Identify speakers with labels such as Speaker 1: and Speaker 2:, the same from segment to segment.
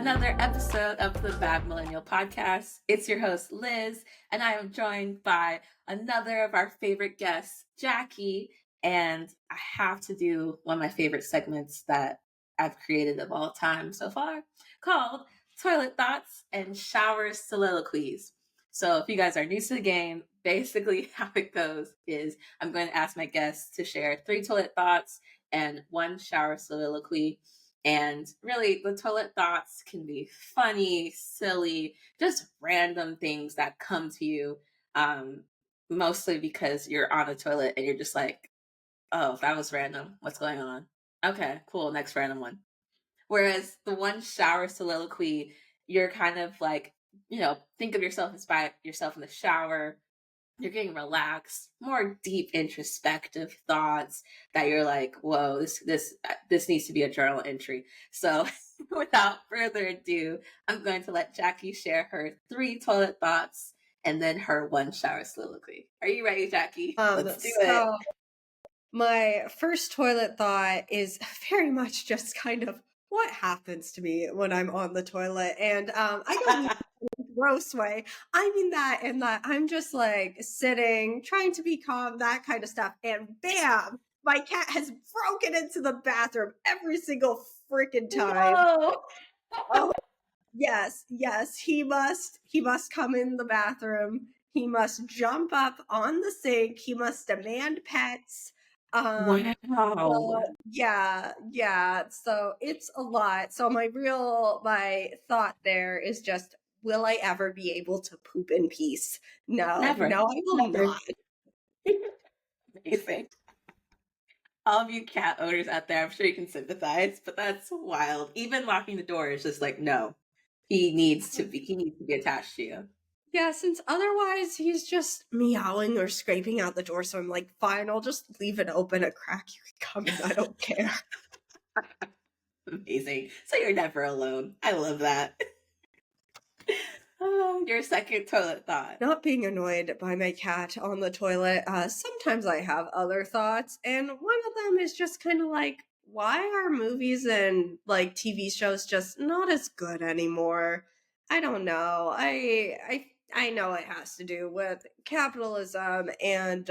Speaker 1: another episode of the Bad Millennial Podcast. It's your host, Liz, and I am joined by another of our favorite guests, Jackie. And I have to do one of my favorite segments that I've created of all time so far, called Toilet Thoughts and Shower Soliloquies. So if you guys are new to the game, basically how it goes is I'm going to ask my guests to share 3 toilet thoughts and 1 shower soliloquy. And really, the toilet thoughts can be funny, silly, just random things that come to you, mostly because you're on the toilet and you're just like, oh, that was random. What's going on? Okay, cool. Next random one. Whereas the 1 shower soliloquy, you're kind of like, think of yourself as by yourself in the shower. You're getting relaxed, more deep introspective thoughts that you're like, whoa, this needs to be a journal entry. So without further ado, I'm going to let Jackie share her 3 toilet thoughts and then her 1 shower soliloquy. Are you ready, Jackie? Let's do it.
Speaker 2: My first toilet thought is very much just kind of what happens to me when I'm on the toilet. And I don't mean in a gross way. I mean that in that I'm just like sitting, trying to be calm, that kind of stuff. And bam, my cat has broken into the bathroom every single freaking time.
Speaker 1: No.
Speaker 2: Oh, yes, he must come in the bathroom. He must jump up on the sink. He must demand pets.
Speaker 1: Wow.
Speaker 2: So, yeah. So it's a lot. So my thought there is just, will I ever be able to poop in peace? No,
Speaker 1: Never.
Speaker 2: I will
Speaker 1: Never.
Speaker 2: not.
Speaker 1: Amazing. All of you cat owners out there, I'm sure you can sympathize, but that's wild. Even locking the door is just like, no, he needs to be attached to you.
Speaker 2: Yeah, since otherwise he's just meowing or scraping out the door. So I'm like, fine, I'll just leave it open a crack. You can come in. I don't care.
Speaker 1: Amazing. So you're never alone. I love that. Your second toilet thought.
Speaker 2: Not being annoyed by my cat on the toilet. Sometimes I have other thoughts, and one of them is just kind of like, why are movies and like TV shows just not as good anymore? I don't know. I know it has to do with capitalism and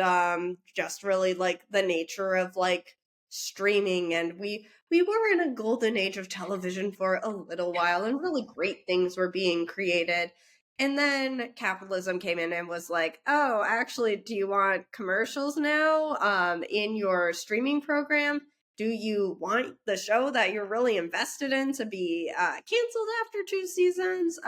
Speaker 2: just really like the nature of like streaming, and we were in a golden age of television for a little while and really great things were being created. And then capitalism came in and was like, oh, actually, do you want commercials now in your streaming program? Do you want the show that you're really invested in to be canceled after 2 seasons?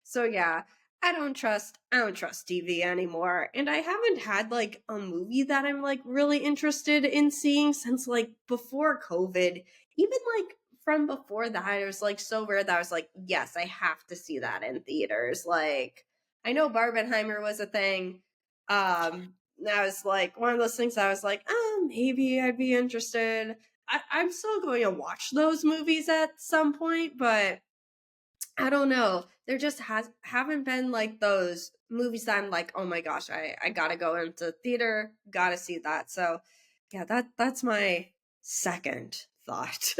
Speaker 2: So yeah, I don't trust TV anymore. And I haven't had like a movie that I'm like really interested in seeing since like before COVID. Even like from before that, it was like so rare that I was like, yes, I have to see that in theaters. Like, I know Barbenheimer was a thing. That was like one of those things that I was like, oh, maybe I'd be interested. I'm still going to watch those movies at some point, but I don't know. There just haven't been like those movies that I'm like, oh my gosh, I gotta go into theater, gotta see that. So yeah, that's my second thought.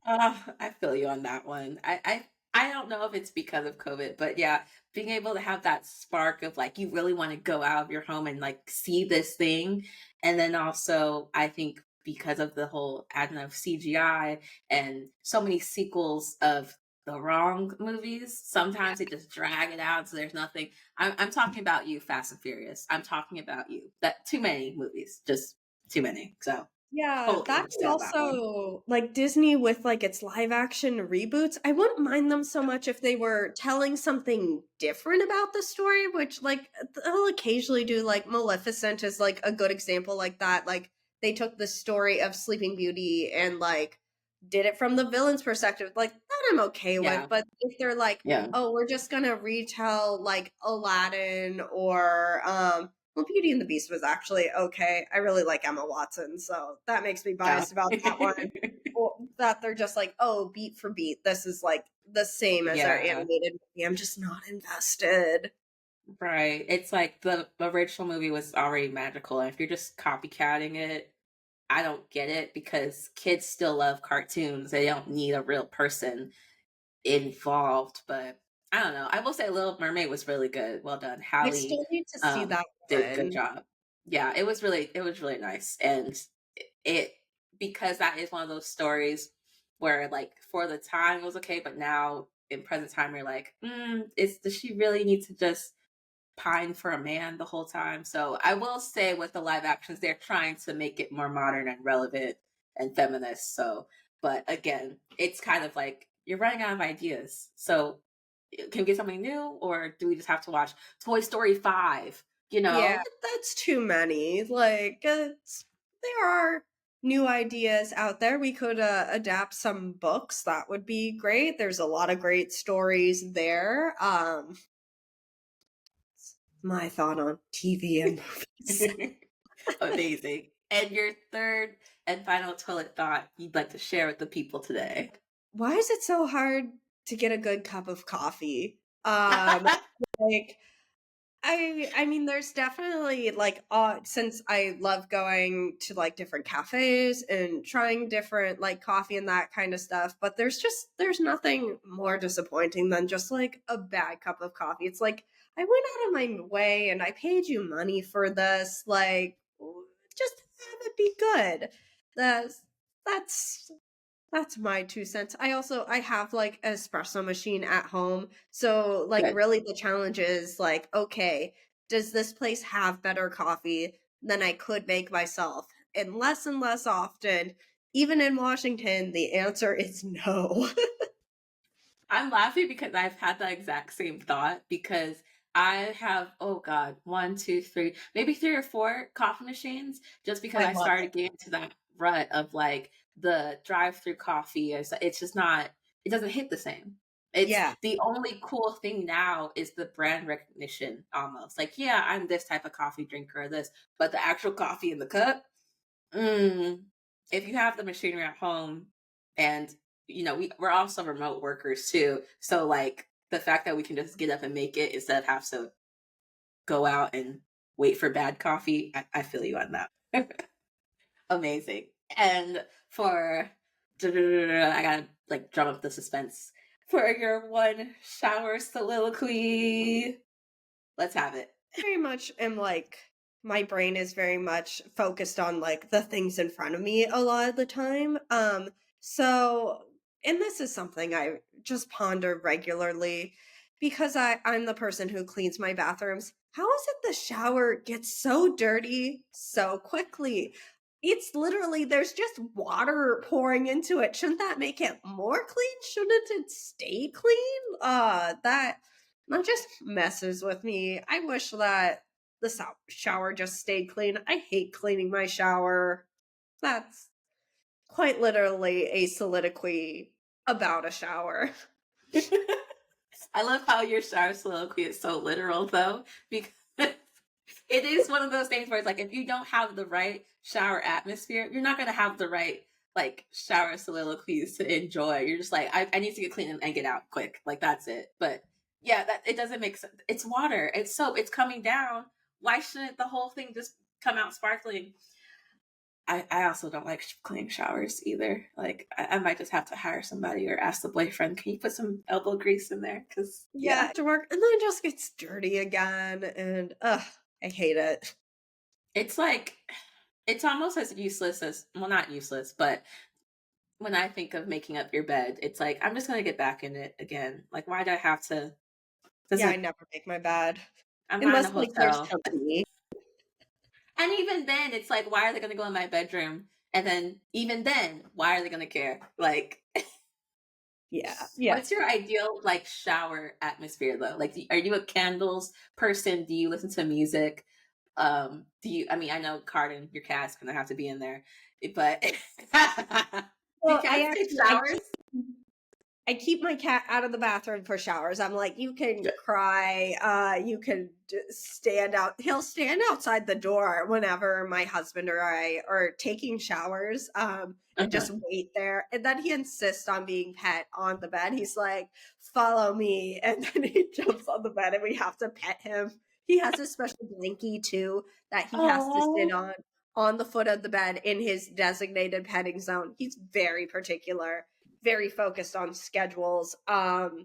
Speaker 1: I feel you on that one. I don't know if it's because of COVID, but yeah, being able to have that spark of like you really want to go out of your home and like see this thing. And then also I think because of the whole advent of CGI and so many sequels of the wrong movies, sometimes they just drag it out so there's nothing. I'm talking about you, Fast and Furious. I'm talking about you. That too many movies, just too many. So
Speaker 2: Yeah,
Speaker 1: totally
Speaker 2: that's
Speaker 1: understand that one.
Speaker 2: also like Disney with like its live action reboots. I wouldn't mind them so much if they were telling something different about the story, which like they'll occasionally do. Like Maleficent is like a good example like that. Like they took the story of Sleeping Beauty and like did it from the villain's perspective. Like that I'm okay
Speaker 1: Yeah.
Speaker 2: with. But if they're like,
Speaker 1: Yeah.
Speaker 2: oh, we're just gonna retell like Aladdin or well, Beauty and the Beast was actually okay. I really like Emma Watson, so that makes me biased about that one. Or that they're just like, oh, beat for beat, this is like the same as our
Speaker 1: Yeah.
Speaker 2: animated movie. I'm just not invested.
Speaker 1: Right. It's like the original movie was already magical. And if you're just copycatting it, I don't get it because kids still love cartoons. They don't need a real person involved, but I don't know. I will say Little Mermaid was really good. Well done.
Speaker 2: I
Speaker 1: Hallie
Speaker 2: still need to see that
Speaker 1: did a good
Speaker 2: one.
Speaker 1: job. Yeah, it was really nice. And it because that is one of those stories where like for the time it was okay, but now in present time you're like, does she really need to just pine for a man the whole time? So I will say with the live actions, they're trying to make it more modern and relevant and feminist. So, but again, it's kind of like you're running out of ideas. So can we get something new, or do we just have to watch Toy Story 5? You
Speaker 2: Yeah,
Speaker 1: know?
Speaker 2: that's too many. Like, there are new ideas out there. We could adapt some books. That would be great. There's a lot of great stories there. My thought on TV and movies.
Speaker 1: Amazing. And your third and final toilet thought you'd like to share with the people today?
Speaker 2: Why is it so hard to get a good cup of coffee? Like I mean there's definitely like since I love going to like different cafes and trying different like coffee and that kind of stuff, but there's nothing more disappointing than just like a bad cup of coffee. It's like I went out of my way and I paid you money for this, like just have it be good. That's that's that's my 2 cents. I have, like, an espresso machine at home, so, like,
Speaker 1: Good.
Speaker 2: really the challenge is, like, okay, does this place have better coffee than I could make myself? And less often, even in Washington, the answer is no.
Speaker 1: I'm laughing because I've had the exact same thought because I have, oh God, one, two, three, maybe three or four coffee machines just because
Speaker 2: I
Speaker 1: I
Speaker 2: love
Speaker 1: started
Speaker 2: it.
Speaker 1: getting to that rut of like the drive through coffee. It's just not, it doesn't hit the same. It's
Speaker 2: Yeah.
Speaker 1: the only cool thing now is the brand recognition almost. Like, yeah, I'm this type of coffee drinker or this, but the actual coffee in the cup, Mm, if you have the machinery at home and we're also remote workers too. So like the fact that we can just get up and make it instead of have to go out and wait for bad coffee, I feel you on that. Amazing. And for I gotta like drum up the suspense for your one shower soliloquy. Let's have it.
Speaker 2: Very much am like my brain is very much focused on like the things in front of me a lot of the time. So and this is something I just ponder regularly because I'm the person who cleans my bathrooms. How is it the shower gets so dirty so quickly? It's literally there's just water pouring into it. Shouldn't that make it more clean? Shouldn't it stay clean? That just messes with me. I wish that the shower just stayed clean. I hate cleaning my shower. That's quite literally a soliloquy about a shower.
Speaker 1: I love how your shower soliloquy is so literal though, because it is one of those things where it's like if you don't have the right shower atmosphere, you're not gonna have the right like shower soliloquies to enjoy. You're just like, I need to get clean and get out quick. Like that's it. But yeah, that it doesn't make sense. It's water. It's soap. It's coming down. Why shouldn't the whole thing just come out sparkling? I also don't like cleaning showers either. Like I might just have to hire somebody or ask the boyfriend, can you put some elbow grease in there? Because
Speaker 2: Yeah,
Speaker 1: yeah,
Speaker 2: after work, and then it just gets dirty again, and I hate it.
Speaker 1: it's like it's almost as useless as, well, not useless, but when I think of making up your bed, it's like I'm just gonna get back in it again. Like why do I have to?
Speaker 2: Yeah, I
Speaker 1: Doesn't
Speaker 2: never make my bed
Speaker 1: I'm not in a
Speaker 2: unless like there's
Speaker 1: hotel,
Speaker 2: company.
Speaker 1: and even then, it's like why are they gonna go in my bedroom? And then even then, why are they gonna care? Like
Speaker 2: Yeah, yeah.
Speaker 1: what's your ideal like shower atmosphere though? Like, are you a candles person? Do you listen to music? Do you? I mean, I know Carden, your cat's gonna have to be in there, but do
Speaker 2: Well,
Speaker 1: cats take showers?
Speaker 2: I keep my cat out of the bathroom for showers. I'm like, you can cry, you can stand out. He'll stand outside the door whenever my husband or I are taking showers, and
Speaker 1: Uh-huh.
Speaker 2: just wait there. And then he insists on being pet on the bed. He's like, follow me. And then he jumps on the bed and we have to pet him. He has a special blankie too that he has to sit
Speaker 1: Oh,
Speaker 2: on the foot of the bed in his designated petting zone. He's very particular. very focused on schedules. But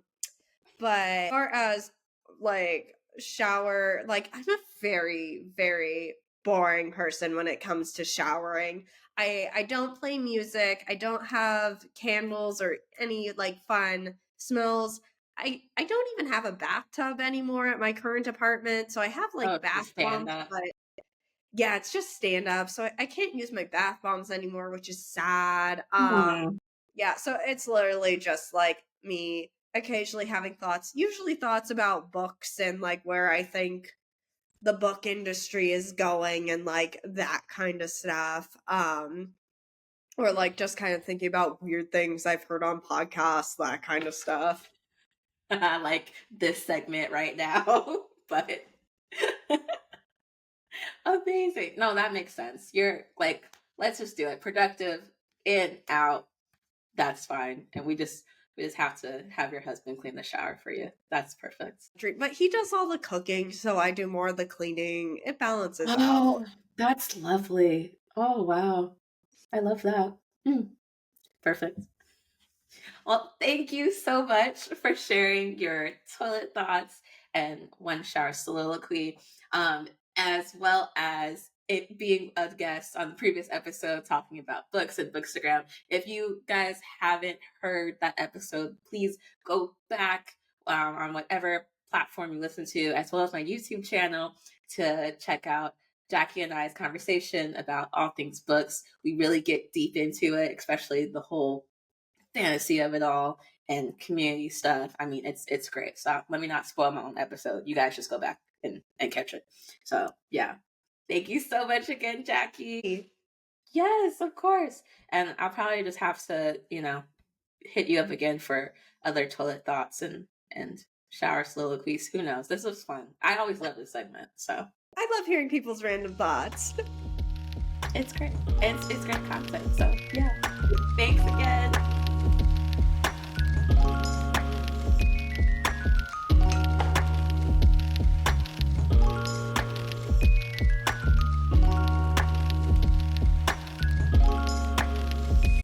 Speaker 2: as far as like shower, like I'm a very, very boring person when it comes to showering. I don't play music. I don't have candles or any like fun smells. I don't even have a bathtub anymore at my current apartment. So I have
Speaker 1: Oh,
Speaker 2: like
Speaker 1: to
Speaker 2: bath
Speaker 1: stand
Speaker 2: bombs,
Speaker 1: up.
Speaker 2: but yeah, it's just stand up. So I can't use my bath bombs anymore, which is sad.
Speaker 1: Hmm.
Speaker 2: Yeah, so it's literally just like me occasionally having thoughts, usually thoughts about books and like where I think the book industry is going and like that kind of stuff. Or like just kind of thinking about weird things I've heard on podcasts, that kind of stuff.
Speaker 1: Like this segment right now, but amazing. No, that makes sense. You're like, let's just do it. Productive, in, out. That's fine. And we just have to have your husband clean the shower for you. That's perfect.
Speaker 2: But he does all the cooking, so I do more of the cleaning. It balances out.
Speaker 1: Oh, that's lovely. Oh, wow. I love that. Mm, perfect. Well, thank you so much for sharing your toilet thoughts and one shower soliloquy, um, as well as it being a guest on the previous episode talking about books and Bookstagram. If you guys haven't heard that episode, please go back on whatever platform you listen to, as well as my YouTube channel, to check out Jackie and I's conversation about all things books. We really get deep into it, especially the whole fantasy of it all and community stuff. I mean, it's great. So let me not spoil my own episode. You guys just go back and catch it. So yeah. Thank you so much again, Jackie. Yes, of course. And I'll probably just have to, hit you up again for other toilet thoughts and shower soliloquies. Who knows? This was fun. I always love this segment. So
Speaker 2: I love hearing people's random thoughts.
Speaker 1: it's great. It's great content. So yeah. Thanks again.